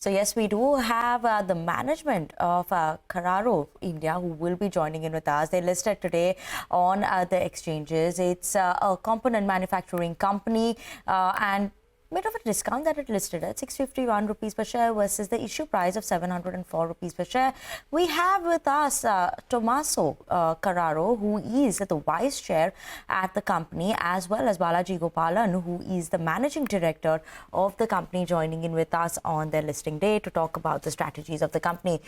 So yes, we do have the management of Kararo India who will be joining in with us. They listed today on the exchanges. It's a component manufacturing company and bit of a discount that it listed at 651 rupees per share versus the issue price of 704 rupees per share. We have with us Tommaso Carraro, who is the vice chair at the company, as well as Balaji Gopalan, who is the managing director of the company, joining in with us on their listing day to talk about the strategies of the company.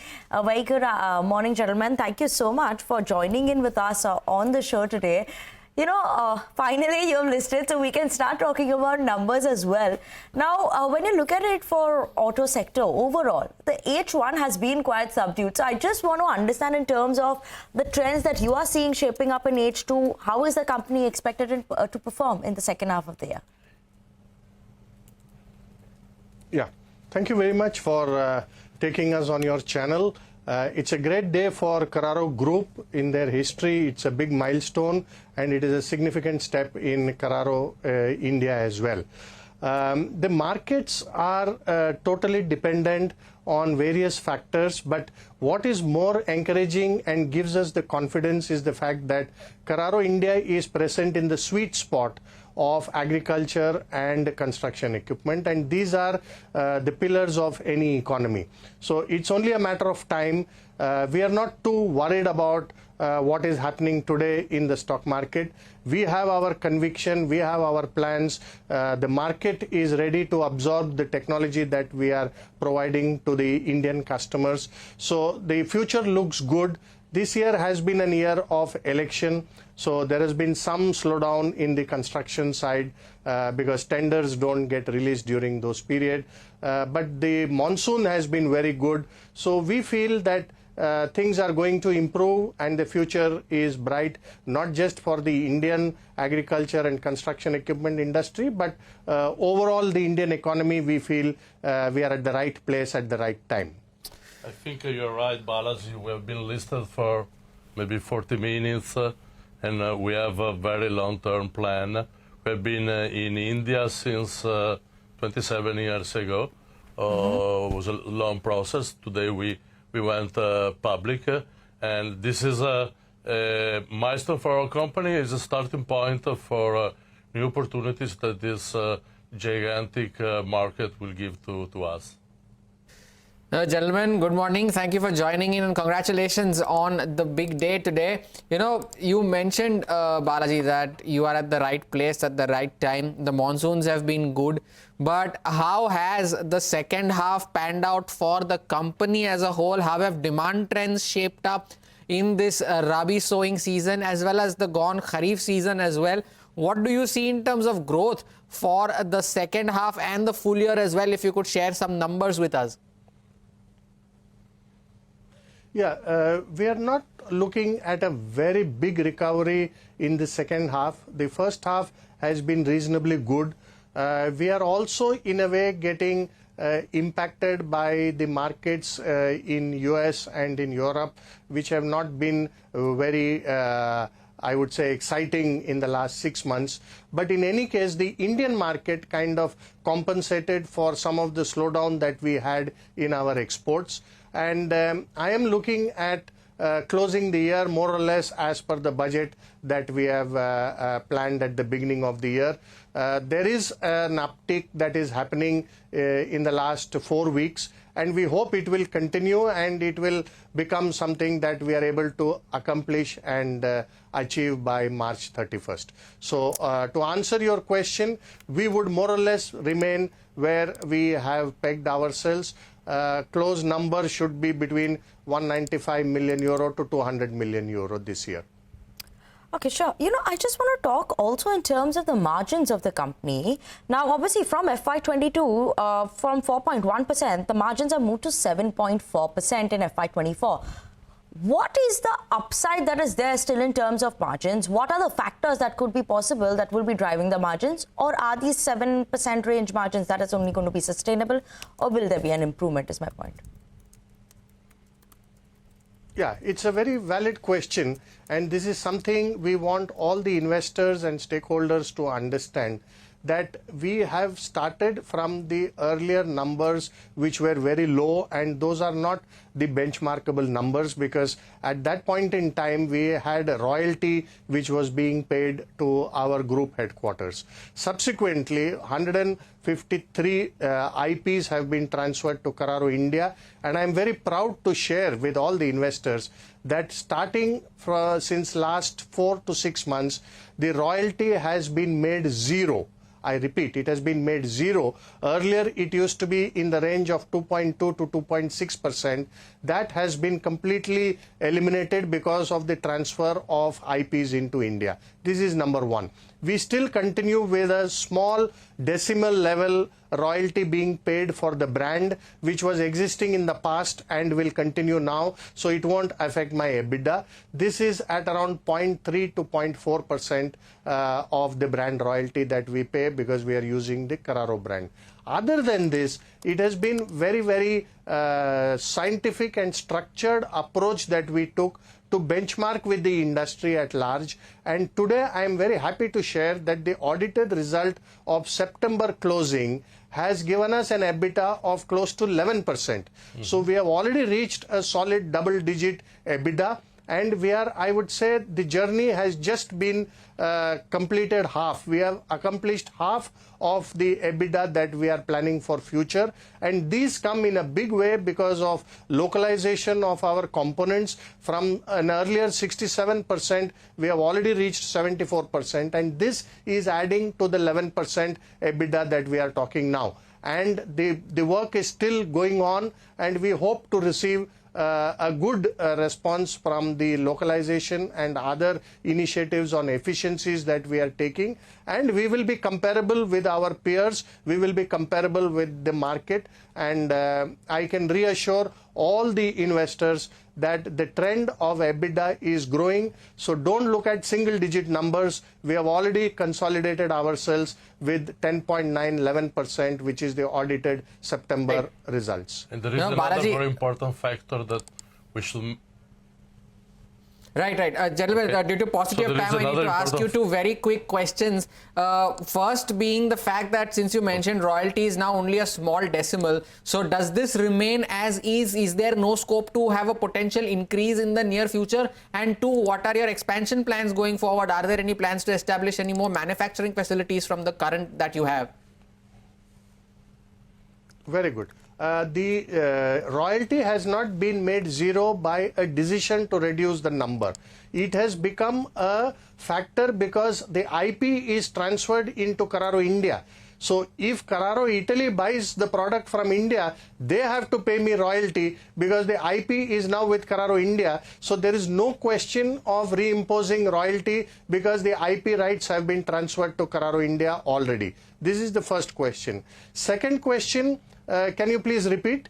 Very good morning, gentlemen. Thank you so much for joining in with us on the show today. You know, finally you've listed, so we can start talking about numbers as well. Now, when you look at it for auto sector overall, the H1 has been quite subdued. So I just want to understand in terms of the trends that you are seeing shaping up in H2, how is the company expected to perform in the second half of the year? Yeah, thank you very much for taking us on your channel. It's a great day for Kararo Group in their history. It's a big milestone and it is a significant step in Kararo India as well. The markets are totally dependent on various factors, but what is more encouraging and gives us the confidence is the fact that Kararo India is present in the sweet spot of agriculture and construction equipment, and these are the pillars of any economy. So it's only a matter of time. We are not too worried about what is happening today in the stock market. We have our conviction, we have our plans. The market is ready to absorb the technology that we are providing to the Indian customers. So the future looks good. This year has been a year of election, so there has been some slowdown in the construction side because tenders don't get released during those periods. But the monsoon has been very good, so we feel that things are going to improve and the future is bright, not just for the Indian agriculture and construction equipment industry, but overall the Indian economy. We feel we are at the right place at the right time. I think you're right, Balaji. We have been listed for maybe 40 minutes and we have a very long-term plan. We have been in India since 27 years ago. It was a long process. Today we went public, and this is a milestone for our company. It's a starting point for new opportunities that this gigantic market will give to us. Gentlemen, good morning. Thank you for joining in and congratulations on the big day today. You know, you mentioned, Balaji, that you are at the right place at the right time. The monsoons have been good. But how has the second half panned out for the company as a whole? How have demand trends shaped up in this Rabi sowing season as well as the gone Kharif season as well? What do you see in terms of growth for the second half and the full year as well? If you could share some numbers with us. Yeah, we are not looking at a very big recovery in the second half. The first half has been reasonably good. We are also in a way getting impacted by the markets in US and in Europe, which have not been very I would say exciting in the last 6 months. But in any case, the Indian market kind of compensated for some of the slowdown that we had in our exports. And I am looking at closing the year more or less as per the budget that we have planned at the beginning of the year. There is an uptick that is happening in the last 4 weeks, and we hope it will continue and it will become something that we are able to accomplish and achieve by March 31st. So to answer your question, we would more or less remain where we have pegged ourselves. Close number should be between 195 million euro to 200 million euro this year. Okay, sure. You know, I just want to talk also in terms of the margins of the company. Now, obviously, from FY22, from 4.1%, the margins have moved to 7.4% in FY24. What is the upside that is there still in terms of margins? What are the factors that could be possible that will be driving the margins? Or are these 7% range margins that is only going to be sustainable? Or will there be an improvement is my point? Yeah, it's a very valid question, and this is something we want all the investors and stakeholders to understand. that we have started from the earlier numbers which were very low, and those are not the benchmarkable numbers, because at that point in time we had a royalty which was being paid to our group headquarters. Subsequently, 153 IPs have been transferred to Kararo India, and I am very proud to share with all the investors that starting since last 4 to 6 months, the royalty has been made zero. I repeat, it has been made zero. Earlier, it used to be in the range of 2.2 to 2.6%. That has been completely eliminated because of the transfer of IPs into India. This is number one. We still continue with a small decimal level royalty being paid for the brand, which was existing in the past and will continue now, so it won't affect my EBITDA. This is at around 0.3 to 0.4% of the brand royalty that we pay, because we are using the Kararo brand. Other than this, it has been very scientific and structured approach that we took to benchmark with the industry at large. And today I am very happy to share that the audited result of September closing has given us an EBITDA of close to 11%. So we have already reached a solid double-digit EBITDA, and we are, I would say, the journey has just been completed half. We have accomplished half of the EBITDA that we are planning for future, and these come in a big way because of localization of our components. From an earlier 67%, we have already reached 74%, and this is adding to the 11% EBITDA that we are talking now. And the work is still going on, and we hope to receive a good response from the localization and other initiatives on efficiencies that we are taking, and we will be comparable with our peers, we will be comparable with the market, and I can reassure all the investors that the trend of EBITDA is growing. So don't look at single digit numbers. We have already consolidated ourselves with 10.9, 11%, which is the audited September results. And there is No, another Balaji- very important factor that we should. Right. Gentlemen, Okay. due to paucity So of there is time, I need another to ask you important- two very quick questions. First being the fact that since you mentioned royalty is now only a small decimal, so does this remain as is? Is there no scope to have a potential increase in the near future? And two, what are your expansion plans going forward? Are there any plans to establish any more manufacturing facilities from the current that you have? Very good. The royalty has not been made zero by a decision to reduce the number. It has become a factor because the IP is transferred into Kararo India. So if Kararo Italy buys the product from India, they have to pay me royalty because the IP is now with Kararo India. So there is no question of reimposing royalty because the IP rights have been transferred to Kararo India already. This is the first question. Second question, can you please repeat?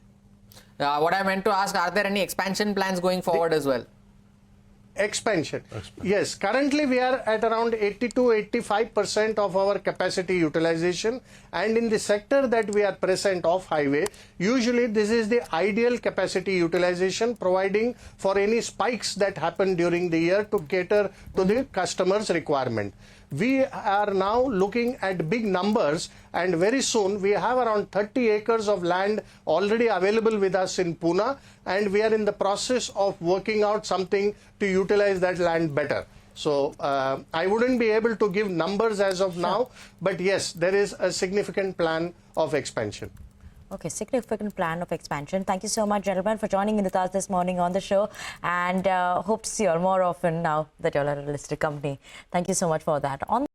What I meant to ask, are there any expansion plans going forward as well? Expansion. Yes, currently we are at around 80 to 85% of our capacity utilization, and in the sector that we are present off highway, usually this is the ideal capacity utilization, providing for any spikes that happen during the year to cater to the customer's requirement. We are now looking at big numbers, and very soon we have around 30 acres of land already available with us in Pune, and we are in the process of working out something to utilize that land better. So I wouldn't be able to give numbers as of now, but yes, there is a significant plan of expansion. Okay, significant plan of expansion. Thank you so much, gentlemen, for joining in with us this morning on the show, and hope to see you all more often now that you're a listed company. Thank you so much for that.